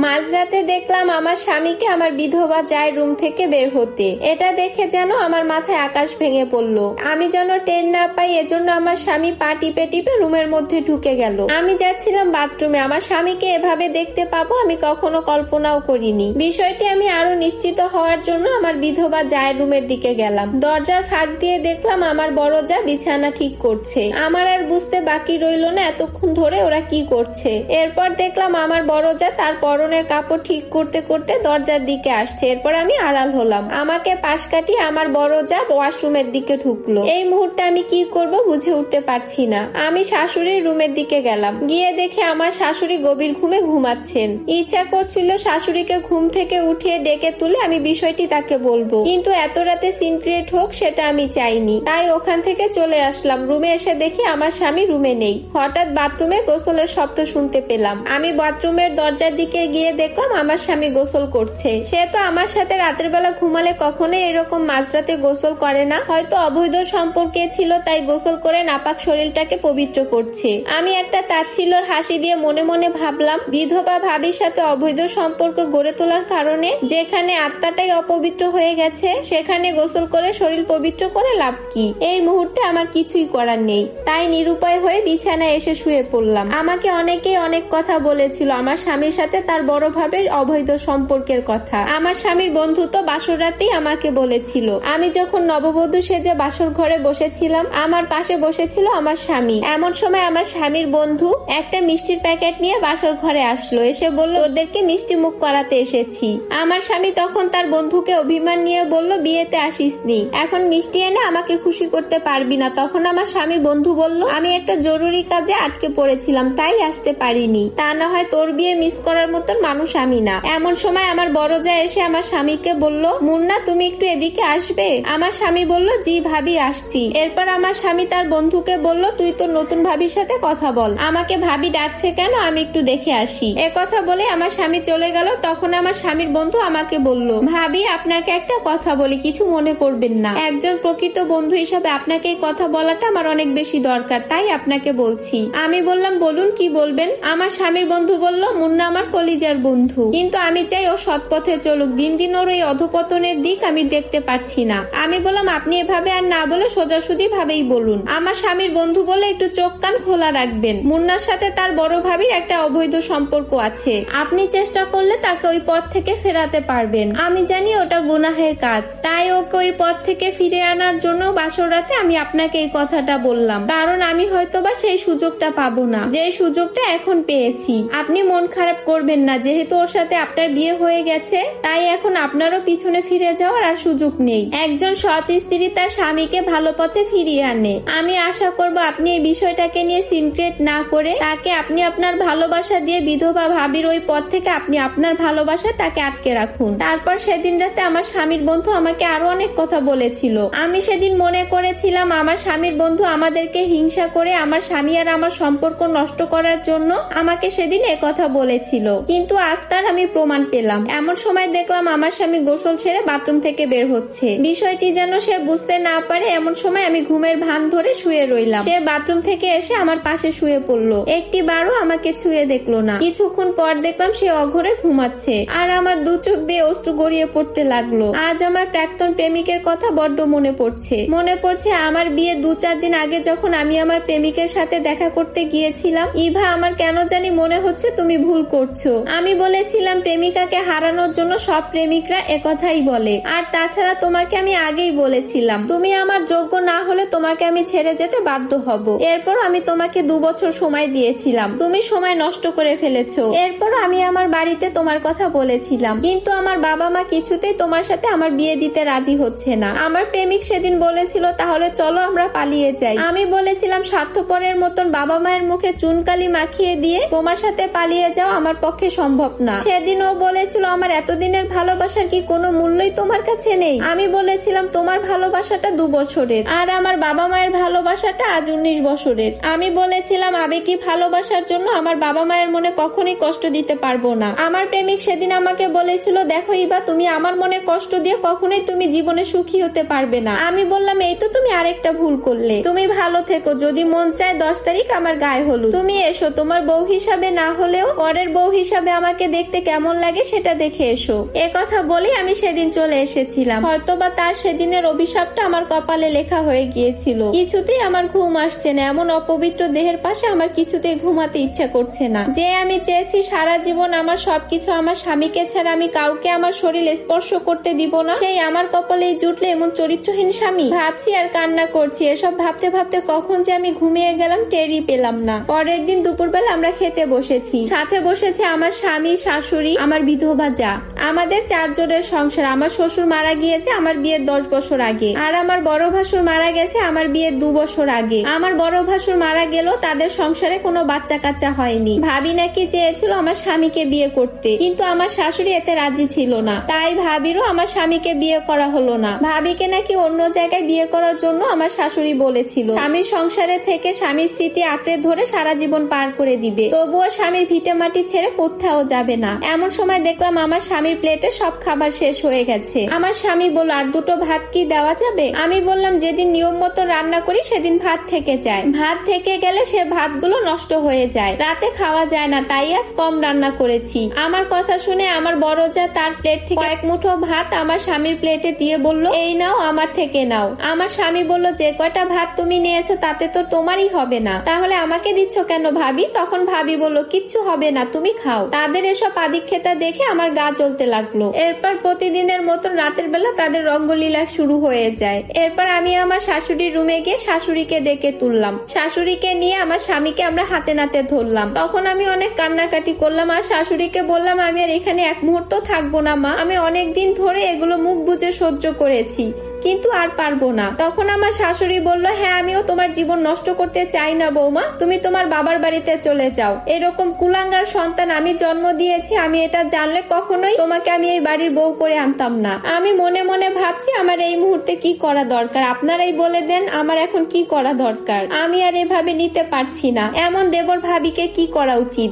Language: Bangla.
মাঝরাতে দেখলাম আমার স্বামীকে আমার বিধবা যায় রুম থেকে বের হতে। এটা দেখে যেন আমার মাথায় আকাশ ভেঙে পড়লো। আমি যেন টের না পাই, এজন্য আমার স্বামী পা টিপে টিপে রুমের মধ্যে ঢুকে গেল। আমি যাচ্ছিলাম বাথরুমে, আমার স্বামীকে এভাবে দেখতে পাবো আমি কখনো কল্পনাও করিনি। বিষয়টি আমি আরো নিশ্চিত হওয়ার জন্য আমার বিধবা যায় রুমের দিকে গেলাম। দরজার ফাঁক দিয়ে দেখলাম আমার বড় যা বিছানা ঠিক করছে। আমার আর বুঝতে বাকি রইল না এতক্ষণ ধরে ওরা কি করছে। এরপর দেখলাম আমার বড় যা তার পরনের কাপড় ঠিক করতে করতে দরজার দিকে আসছে। এরপর আমি আড়াল হলাম। আমাকে পাশ কাটিয়ে আমার বড় যা ওয়াশরুমের দিকে ঢুকলো। এই মুহূর্তে আমি কি করব বুঝে উঠতে পারছি না। আমি শাশুড়ির রুমের দিকে গেলাম। গিয়ে দেখে আমার শাশুড়ি গভীর ঘুমে ঘুমাচ্ছেন। ইচ্ছা করছিল শাশুড়িকে ঘুম থেকে উঠিয়ে ডেকে তুলে আমি বিষয়টি তাকে বলবো, কিন্তু এত রাতে সিক্রেট হোক সেটা আমি চাইনি। তাই ওখান থেকে চলে আসলাম। রুমে এসে দেখি আমার স্বামী রুমে নেই। হঠাৎ বাথরুমে গোসলের শব্দ শুনতে পেলাম। আমি বাথরুমের দরজার দিকে গিয়ে দেখলাম আমার স্বামী গোসল করছে। সে তো আমার সাথে রাতের বেলা ঘুমালে কখনোই এরকম মাঝরাতে গোসল করে না। হয়তো অবৈধ সম্পর্কে ছিল, তাই গোসল করে নাপাক শরীরটাকে পবিত্র করছে। আমি একটা তাচ্ছিল্যর হাসি দিয়ে মনে মনে ভাবলাম, বিধবা ভাবির সাথে অবৈধ সম্পর্ক গড়ে তোলার কারণে যেখানে আত্মাটাই অপবিত্র হয়ে গেছে, সেখানে গোসল করে শরীর পবিত্র করে লাভ কি? এই মুহূর্তে আমার কিছুই করার নেই। তাই নিরুপায় হয়ে বিছানায় এসে শুয়ে পড়লাম। আমাকে অনেকেই অনেক কথা বলেছিল আমার স্বামীর সাথে তার বড় ভাবের অবৈধ সম্পর্কের কথা। আমার স্বামীর বন্ধু তো বাসর রাতেই আমাকে বলেছিল। আমি যখন নববধূ সেজে বাসর ঘরে বসেছিলাম, আমার পাশে বসেছিল আমার স্বামী। এমন সময় আমার স্বামীর বন্ধু একটা মিষ্টির প্যাকেট নিয়ে বাসর ঘরে আসলো। এসে বলল, ওদেরকে মিষ্টি মুখ করাতে এসেছি। আমার স্বামী তখন তার বন্ধুকে অভিমান নিয়ে বলল, বিয়েতে আসিসনি, এখন মিষ্টি এনে আমাকে খুশি করতে পারবি না। তখন আমার স্বামী বন্ধু বলল, আমি একটা জরুরি কাজে আটকে পড়েছিলাম তাই আসতে পারিনি। তা না হয় তোর বিয়ে মিস করার মতন মানুষ আমি না। এমন সময় আমার বড় যা এসে আমার স্বামীকে বলল, মুন্না তুমি একটু এদিকে আসবে? আমার স্বামী বলল, জি ভাবি আসছি। এরপর আমার স্বামী তার বন্ধুকে বলল, তুই তো নতুন ভাবির সাথে কথা বল, আমাকে ভাবি ডাকছে কেন, আমি একটু দেখে আসি। এ কথা বলে আমার স্বামী চলে গেল। তখন আমার স্বামীর বন্ধু আমাকে বলল, ভাবি আপনাকে একটা কথা বলি, কিছু মনে করবেন না। একজন প্রকৃত বন্ধু হিসাবে আপনাকে এই কথা বলাটা আমার অনেক বেশি দরকার, তাই আপনাকে বলছি। আমি বললাম, বলুন কি বলবেন? আমার স্বামীর বন্ধু বলল, মুন্না আমার কলিজার বন্ধু, কিন্তু আমি চাই ও সৎ পথে চলুক। দিন দিন ওর এই অধপতনের দিক আমি দেখতে পাচ্ছি না। আমি বললাম, আপনি এভাবে আর না বলে সোজাসুজি ভাবেই বলুন। আমার স্বামীর বন্ধু বলে, একটু চোখ কান খোলা রাখবেন। মুন্নার সাথে তার বড় ভাবির একটা অবৈধ সম্পর্ক আছে। আপনি চেষ্টা করলে তাকে ওই পথ থেকে ফেরাতে পারবেন। আমি জানি ওটা গুনাহের কাজ, তাই ওকে ওই পথ থেকে ফিরে আনার জন্য বাসর রাতে আমি আপনাকে এই কথাটা বললাম। কারণ আমি হয়তোবা সেই সুযোগটা পাবো না যে সুযোগটা এখন পেয়েছি। আপনি মন খারাপ করবেন না, যেহেতু ওর সাথে আপনার বিয়ে হয়ে গেছে, তাই এখন আপনারও পিছনে ফিরে যাওয়ার আর সুযোগ নেই। একজন সৎ স্ত্রী তার স্বামীকে ভালো পথে ফিরিয়ে আনে। আমি আশা করব আপনি এই বিষয়টাকে নিয়ে সিক্রেট না করে তাকে আপনি আপনার ভালোবাসা দিয়ে বিধবা ভাবির ওই পথ থেকে আপনি আপনার ভালোবাসা তাকে আটকে রাখুন। তারপর সেদিন রাতে আমার স্বামীর বন্ধু আমাকে আরো অনেক কথা বলেছিল। আমি সেদিন মনে করেছিলাম আমার স্বামীর বন্ধু আমাদেরকে হিংসা করে আমার স্বামী আর আমার সম্পর্ক নষ্ট করার জন্য আমাকে সেদিন কথা বলেছিল, কিন্তু আজ তার আমি প্রমাণ পেলাম। এমন সময় দেখলাম আমার স্বামী গোসল ছেড়ে বাথরুম থেকে বের হচ্ছে। বিষয়টি যেন সে বুঝতে না পারে, এমন সময় আমি ঘুমের ভান ধরে শুয়ে রইলাম। সে বাথরুম থেকে এসে আমার পাশে শুয়ে পড়লো। একটি বারও আমাকে ছুঁয়ে দেখলো না। কিছুক্ষণ পর দেখলাম সে অঘরে ঘুমাচ্ছে, আর আমার দু চোখ বেয়ে অশ্রু গড়িয়ে পড়তে লাগলো। আজ আমার প্রাক্তন প্রেমিকের কথা বড্ড মনে পড়ছে। আমার বিয়ে 2-4 দিন আগে যখন আমি আমার প্রেমিকের সাথে দেখা করতে গিয়েছিলাম, ইভা আমার কেন জানি মনে হচ্ছে তুমি ভুল করছো। আমি বলেছিলাম প্রেমিকাকে হারানোর জন্য সব প্রেমিকরা একথাই বলে, আর তাছাড়া তোমাকে আমি আগেই বলেছিলাম তুমি আমার যোগ্য না হলে তোমাকে আমি ছেড়ে যেতে বাধ্য হব। এরপর আমি তোমাকে 2 বছর সময় দিয়েছিলাম, তুমি সময় নষ্ট করে ফেলেছো। এরপর আমি আমার বাড়িতে তোমার কথা বলেছিলাম, কিন্তু আমার বাবা মা কিছুতেই তোমার সাথে আমার বিয়ে দিতে রাজি হচ্ছে না। আমার প্রেমিক সেদিন বলেছিল, তাহলে চলো আমরা পালিয়ে যাই। আমি বলেছিলাম স্বার্থপরের মতন বাবা মায়ের মুখে চুনকালি মাখিয়ে দিয়ে তোমার সাথে পালিয়ে যাও আমার পক্ষে সম্ভব না। সেদিন ও বলেছিল, আমার এতদিনের ভালোবাসার কি কোনো মূল্যই তোমার কাছে নেই? আমি বলেছিলাম তোমার ভালোবাসাটা 2 বছরের, আর আমার বাবা মায়ের ভালোবাসাটা আজ 19 বছরের। আমি বলেছিলাম আবেগী ভালোবাসার জন্য আমার বাবা মায়ের মনে কখনোই কষ্ট দিতে পারবো না। আমার প্রেমিক সেদিন আমাকে বলেছিল, দেখো ইবা, তুমি আমার মনে কষ্ট দিয়ে কখনোই তুমি জীবনে সুখী হতে পারবে না। আমি বললাম, এই তো তুমি আরেকটা ভুল করলে। তুমি ভালো থেকো, যদি মন চায় 10 তারিখ আমার গায়ে হলুদ, তুমি এসো। তোমার বউ হিসাবে না হলেও পরের বউ হিসাবে আমাকে দেখতে কেমন লাগে সেটা দেখে এসো। এ কথা বলেই আমি সেদিন চলে এসেছিলাম। হয়তোবা তার সেদিনের অভিশাপটা আমার কপালে লেখা হয়ে গিয়েছিল। কিছুতেই আমার ঘুম আসছে না, এমন অপবিত্র দেহের পাশে আমার কিছুতেই ঘুমাতে ইচ্ছা করছে না। যে আমি চেয়েছি সারা জীবন আমার সবকিছু আমার স্বামীকে ছাড়া আমি কাউকে আমার শরীর স্পর্শ করতে দিব না, সেই আমার কপালেই জুটলে এমন চরিত্রহীন স্বামী। ভাবছি আর কান্না করছি। এসব ভাবতে ভাবতে কখন যে আমি ঘুমিয়ে গেলাম টেরই পেলাম না। পরের দিন দুপুরবেলা আমরা খেতে বসেছি। সাথে বসেছে আমার স্বামী, শাশুড়ি, আমার বিধবা যা। আমাদের 4 জনের সংসার। আমার শ্বশুর মারা গিয়েছে আমার বিয়ের 10 বছর আগে, আর আমার বড় ভাসুর মারা গেছে আমার বিয়ের 2 বছর আগে। আমার বড় ভাসুর মারা গেল, তাদের সংসারে কোনো বাচ্চা কাচ্চা হয়নি। ভাবি নাকি চেয়েছিল আমার স্বামীকে বিয়ে করতে, কিন্তু আমার শাশুড়ি এতে রাজি ছিল না। তাই ভাবিরও আমার স্বামীকে বিয়ে করা হলো না। ভাবিকে নাকি অন্য জায়গায় বিয়ে করার জন্য আমার শাশুড়ি বলেছিল। স্বামীর সংসারে থেকে স্বামীর স্মৃতি আঁকড়ে ধরে সারা জীবন পার করে দিবে, তবুও স্বামীর ভিটে মাটি ছেড়ে কোথাও যাবে না। এমন সময় দেখলাম আমার স্বামীর প্লেটে সব খাবার শেষ হয়ে গেছে। আমার স্বামী বলল, আর 2টো ভাত কি দেওয়া যাবে? আমি বললাম, যেদিন নিয়ম মতো রান্না করি সেদিন ভাত থেকে যায়। ভাত থেকে গেলে সে ভাতগুলো নষ্ট হয়ে যায়, রাতে খাওয়া যায় না, তাই আজ কম রান্না করেছি। আমার কথা শুনে আমার বড় যা তার প্লেট থেকে কয়েক মুঠো ভাত আমার স্বামীর প্লেটে দিয়ে বলল, এই নাও, আমার থেকে নাও। আমার স্বামী বলল, যে কয়টা ভাত তুমি নিয়েছো তাতে তো তোমারই হবে না, তাহলে আমাকে দিচ্ছ কেন ভাবি? তখন ভাবি বলল, কিচ্ছু হবে না, তুমি খাও। তাদের এসব আদিক্ষেতা দেখে আমার গা জ্বলতে লাগলো। এরপর প্রতিদিনের মতন রাতের বেলা তাদের রঙ্গলীলা শুরু হয়ে যায়। এরপর আমি আমার শাশুড়ির রুমে গিয়ে শাশুড়িকে ডেকে তুললাম। শাশুড়িকে নিয়ে আমার স্বামীকে আমরা হাতে নাতে ধরলাম। তখন আমি অনেক কান্নাকাটি করলাম আর শাশুড়িকে বললাম, আমি আর এখানে এক মুহূর্ত থাকবো না মা, আমি অনেক দিন ধরে এগুলো মুখ বুজে সহ্য করেছি, কিন্তু আর পারবো না। তখন আমার শাশুড়ি বলল, হ্যাঁ, আমিও তোমার জীবন নষ্ট করতে চাই না বৌমা, তুমি তোমার বাবার বাড়িতে চলে যাও। এরকম কুলাঙ্গার সন্তান আমি জন্ম দিয়েছি, আমি এটা জানলে কখনোই তোমাকে আমি এই বাড়ির বউ করে আনতাম না। আমি মনে মনে ভাবছি আমার এই মুহূর্তে কি করা দরকার, আপনারাই বলে দেন আমার এখন কি করা দরকার। আমি আর এভাবে নিতে পারছি না। এমন দেবর ভাবিকে কি করা উচিত?